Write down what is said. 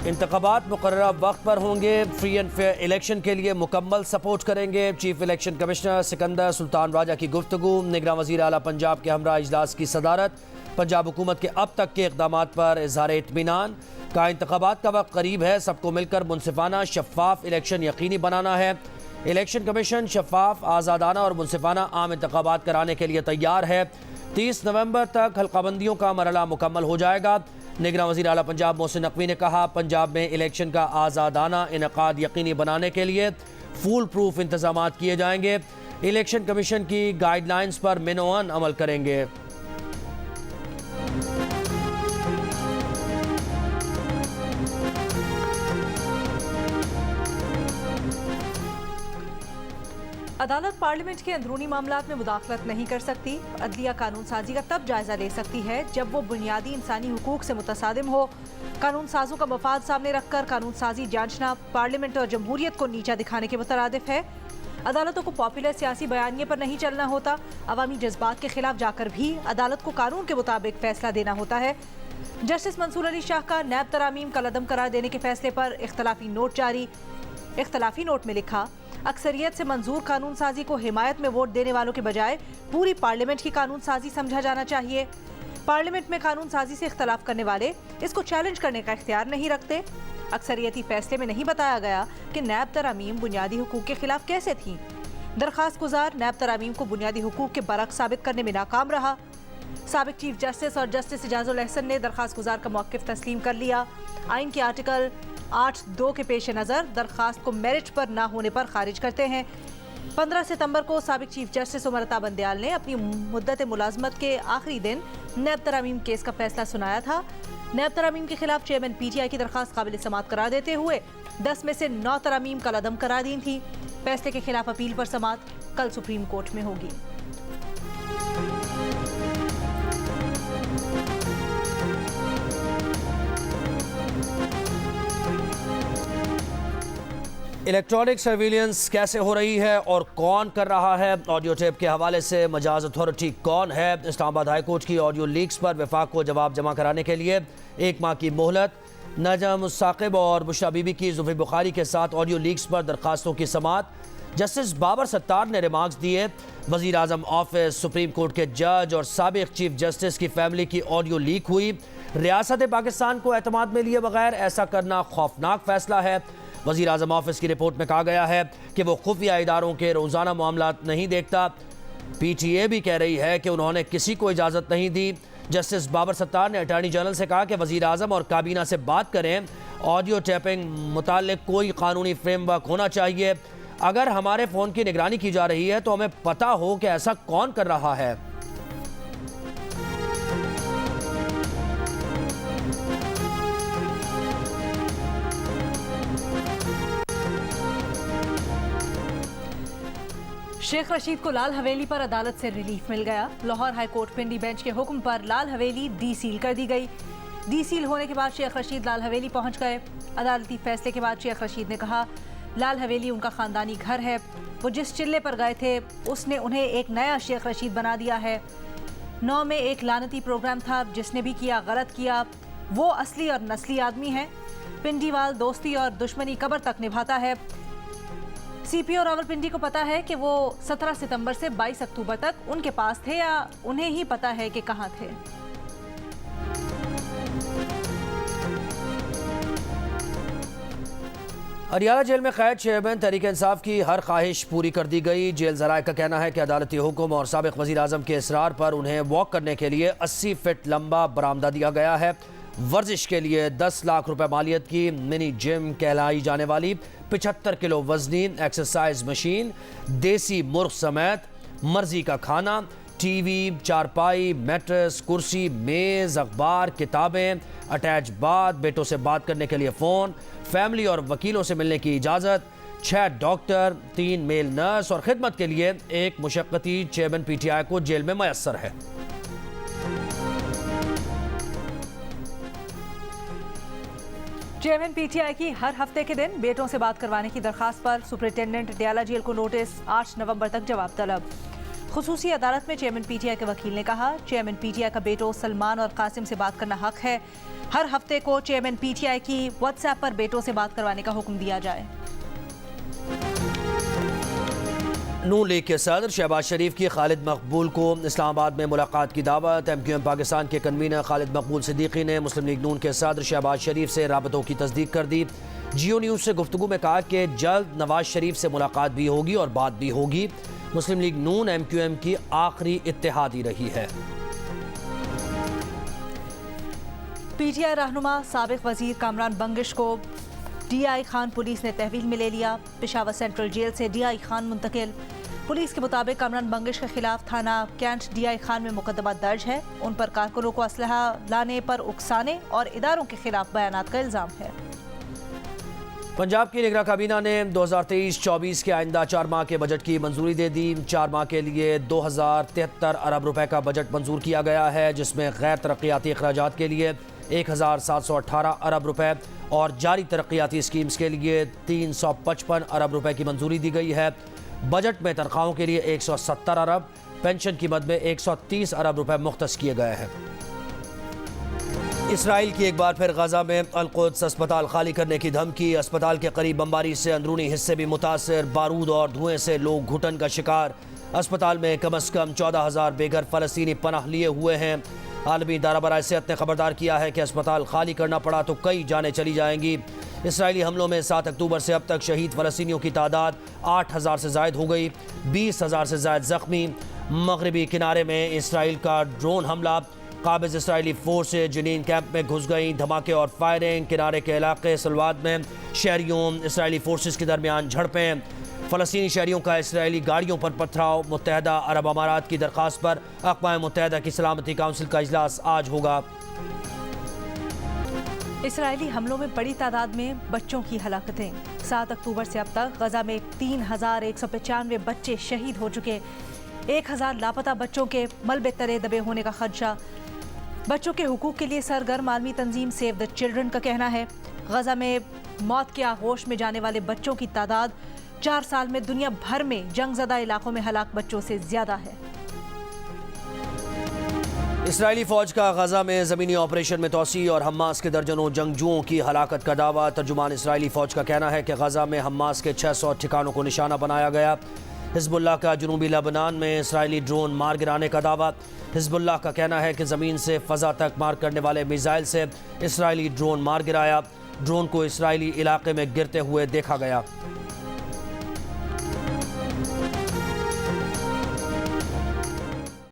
इंतखाबात मुकर्रर वक्त पर होंगे। फ्री एंड फेयर इलेक्शन के लिए मुकम्मल सपोर्ट करेंगे। Chief election commissioner Sikandar Sultan Raja की गुफ्तगू। निगरान वज़ीर आला पंजाब के हमरा इजलास की सदारत। पंजाब हुकूमत के अब तक के इक़दाम पर इज़हार इत्मीनान। का इंतखाबात का वक्त करीब है, सबको मिलकर मुनसिफाना शफ़ाफ इलेक्शन यकीनी बनाना है। इलेक्शन कमीशन शफ़ाफ, आज़ादाना और मुनसिफाना आम इंतखाबात कराने के लिए तैयार है। 30 नवंबर तक हल्काबंदियों का मरहला मुकम्मल हो जाएगा। निगरान वज़ीर आला पंजाब मोहसिन नकवी ने कहा, पंजाब में इलेक्शन का आज़ादाना इनकाद यकीनी बनाने के लिए फूल प्रूफ इंतजाम किए जाएंगे। इलेक्शन कमीशन की गाइडलाइंस पर मिनोअन अमल करेंगे। अदालत पार्लियामेंट के अंदरूनी मामलात में मुदाखलत नहीं कर सकती। अदलिया कानून साजी का तब जायजा ले सकती है जब वो बुनियादी इंसानी हुकूक से मुतसादिम हो। कानून साजों का मफाद सामने रखकर कानून साजी जांचना पार्लियामेंट और जमहूरियत को नीचा दिखाने के मुतरादिफ है। अदालतों को पॉपुलर सियासी बयानिए पर नहीं चलना होता। अवामी जज्बात के खिलाफ जाकर भी अदालत को कानून के मुताबिक फैसला देना होता है। जस्टिस मंसूर अली शाह का नैब तरामीम का लदम करार देने के फैसले पर इख्तलाफी नोट जारी। इख्तलाफी नोट में लिखा, अक्सरियत से मंजूर कानून साजी को हिमायत में वोट देने वालों के बजाय पूरी पार्लियामेंट की कानून साजी समझा जाना चाहिए। पार्लियामेंट में कानून साजी से इख्तलाफ करने वाले इसको चैलेंज करने का इख्तियार नहीं रखते। अक्सरियती फैसले में नहीं बताया गया कि नैब तरामीम बुनियादी हुकूक के खिलाफ कैसे थी। दरखास्त गुजार नैब तरामीम को बुनियादी हुकूक के बरक्स साबित करने में नाकाम रहा। साबिक चीफ जस्टिस और जस्टिस इजाजुल अहसन ने दरखास्त गुजार का मौक़िफ़ तस्लीम कर लिया। आइन के आर्टिकल 8(2) के पेश नज़र दरखास्त को मेरिट पर ना होने पर खारिज करते हैं। 15 सितंबर को साबिक चीफ जस्टिस उमर अता बंदयाल ने अपनी मुद्दत मुलाजमत के आखिरी दिन नैब तरामीम केस का फैसला सुनाया था। नैब तरामीम के खिलाफ चेयरमैन PTI की दरखास्त काबिल समाअत करार देते हुए 10 में से 9 तरामीम का लदम करार दी थी। फैसले के खिलाफ अपील पर समाअत कल सुप्रीम कोर्ट में होगी। इलेक्ट्रॉनिक सर्विलेंस कैसे हो रही है और कौन कर रहा है? ऑडियो टेप के हवाले से मजाज अथॉरिटी कौन है? इस्लामाबाद हाई कोर्ट की ऑडियो लीक्स पर वफाक को जवाब जमा कराने के लिए 1 माह की मोहलत। नजम साकिब और बुशरा बीबी की जुल्फी बुखारी के साथ ऑडियो लीक्स पर दरखास्तों की समाअत। जस्टिस बाबर सत्तार ने रिमार्क्स दिए। वज़ीर आज़म ऑफिस, सुप्रीम कोर्ट के जज और साबिक चीफ जस्टिस की फैमिली की ऑडियो लीक हुई। रियासत पाकिस्तान को एतमाद में लिए बगैर ऐसा करना खौफनाक फैसला है। वज़ीर आज़म ऑफिस की रिपोर्ट में कहा गया है कि वो खुफिया इदारों के रोज़ाना मामलात नहीं देखता। PTA भी कह रही है कि उन्होंने किसी को इजाज़त नहीं दी। जस्टिस बाबर सत्तार ने अटॉर्नी जनरल से कहा कि वज़ीर आज़म और काबीना से बात करें। ऑडियो टैपिंग मुताल्लिक कोई कानूनी फ्रेमवर्क होना चाहिए। अगर हमारे फ़ोन की निगरानी की जा रही है तो हमें पता हो कि ऐसा कौन कर रहा है। शेख रशीद को लाल हवेली पर अदालत से रिलीफ मिल गया। लाहौर हाई कोर्ट पिंडी बेंच के हुक्म पर लाल हवेली डी सील कर दी गई। डी सील होने के बाद शेख रशीद लाल हवेली पहुंच गए। अदालती फैसले के बाद शेख रशीद ने कहा, लाल हवेली उनका खानदानी घर है। वो जिस चिल्ले पर गए थे उसने उन्हें एक नया शेख रशीद बना दिया है। 9 में एक लानती प्रोग्राम था, जिसने भी किया गलत किया। वो असली और नस्ली आदमी है। पिंडीवाल दोस्ती और दुश्मनी कब्र तक निभाता है। CPO रावलपिंडी को पता है कि वो 17 सितंबर से 22 अक्टूबर तक उनके पास थे या उन्हें ही पता है कि कहाँ थे। हरियाणा जेल में कैद चेयरमैन तहरीक इंसाफ की हर ख्वाहिश पूरी कर दी गई। जेल ज़राए का कहना है कि अदालती हुक्म और साबिक वज़ीर आज़म के इसरार पर उन्हें वॉक करने के लिए 80 फीट लंबा बरामदा दिया गया है। वर्जिश के लिए 10 लाख रुपए मालियत की मिनी जिम कहलाई जाने वाली 75 किलो वजनी एक्सरसाइज मशीन, देसी मुर्ग समेत मर्जी का खाना, टीवी, चारपाई, मैट्रेस, कुर्सी, मेज़, अखबार, किताबें, अटैच बाथ, बेटों से बात करने के लिए फ़ोन, फैमिली और वकीलों से मिलने की इजाज़त, 6 डॉक्टर, 3 मेल नर्स और खिदमत के लिए एक मुशक्क़ती चेयरमैन PTI को जेल में मैसर है। चेयरमैन PTI की हर हफ्ते के दिन बेटों से बात करवाने की दरखास्त पर सुपरिटेंडेंट डयाला जेल को नोटिस। 8 नवंबर तक जवाब तलब। खुसूसी अदालत में चेयरमैन पीटीआई के वकील ने कहा, चेयरमैन पीटीआई का बेटों सलमान और कासिम से बात करना हक है। हर हफ्ते को चेयरमैन पीटीआई की व्हाट्सएप पर बेटों से बात करवाने का हुक्म दिया जाए। नून लीग के सदर शहबाज शरीफ की खालिद मकबूल को इस्लामाबाद में मुलाकात की दावत। MQM पाकिस्तान के कन्वीनर खालिद मकबूल सिद्दीकी ने मुस्लिम लीग नून के सदर शहबाज शरीफ से राबतों की तस्दीक कर दी। जियो न्यूज़ से गुफ्तगू में कहा कि जल्द नवाज शरीफ से मुलाकात भी होगी और बात भी होगी। मुस्लिम लीग नून MQM की आखिरी इत्तेहादी रही है। पीटीआई रहनुमा साबिक वजीर कामरान बंगिश को DI खान पुलिस ने तहवील में ले लिया। पेशावर सेंट्रल जेल से DI खान मुंतकिल। पुलिस के मुताबिक कामरान बंगिश के खिलाफ थाना कैंट DI खान में मुकदमा दर्ज है। उन पर कारकुनों को असलहा लाने पर उकसाने और इदारों के खिलाफ बयानात का इल्जाम है। पंजाब की निगरान काबीना ने 2023-24 के आइंदा 4 माह के बजट की मंजूरी दे दी। 4 माह के लिए 2073 अरब रुपए का बजट मंजूर किया गया है, जिसमें गैर तरक्याती अखराजात के लिए 1718 अरब रुपए और जारी तरक्याती स्कीम्स के लिए 355 अरब रुपए की मंजूरी दी गई है। बजट में तनख्वाहों के लिए 170 अरब, पेंशन की मद में 130 अरब रुपए मुख्तस किए गए हैं। इसराइल की एक बार फिर गजा में अल-कुद्स अस्पताल खाली करने की धमकी। अस्पताल के करीब बमबारी से अंदरूनी हिस्से भी मुतासर। बारूद और धुएं से लोग घुटन का शिकार। अस्पताल में कम अज़ कम 14,000 बेघर फ़लस्तीनी पनाह लिए हुए हैं। आलमी इदारा बराए सेहत ने खबरदार किया है कि अस्पताल खाली करना पड़ा तो कई जानें चली जाएंगी। इसराइली हमलों में 7 अक्टूबर से अब तक शहीद फ़लस्तीनियों की तादाद 8,000 से ज़ायद हो गई, 20,000 से ज़ायद ज़ख्मी। मगरबी किनारे में इसराइल का ड्रोन हमला। काबिज इसराइली फोर्सेज जनीन कैंप में घुस गई। धमाके और फायरिंग। किनारे के इलाके सलवाद में शहरियों इसराइली फोर्सेज के दरमियान झड़पें। फ़लस्तीनी शहरियों का इसराइली गाड़ियों पर पथराव। मुत्तहदा अरब अमारात की दरख्वास्त पर अक़वाम मुत्तहदा की सलामती काउंसिल का इजलास आज होगा। इसराइली हमलों में बड़ी तादाद में बच्चों की हलाकतें। 7 अक्टूबर से अब तक गजा में 3195 बच्चे शहीद हो चुके। 1000 लापता बच्चों के मलबे तले दबे होने का खदशा। बच्चों के हुकूक के लिए सरगर्म आलमी तंजीम सेव द चिल्ड्रन का कहना है, गजा में मौत के आगोश में जाने वाले बच्चों की तादाद 4 साल में दुनिया भर में जंगज़दा इलाकों में हलाक बच्चों से ज्यादा है। इसराइली फौज का गजा में ज़मीनी ऑपरेशन में तोसी और हमास के दर्जनों जंगजुओं की हलाकत का दावा। तर्जुमान इसराइली फौज का कहना है कि गजा में हमास के 600 ठिकानों को निशाना बनाया गया। हिज़्बुल्लाह का जनूबी लेबनान में इसराइली ड्रोन मार गिराने का दावा। हिज़्बुल्लाह का कहना है कि ज़मीन से फ़ज़ा तक मार करने वाले मिसाइल से इसराइली ड्रोन मार गिराया। ड्रोन को इसराइली इलाके में गिरते हुए देखा गया।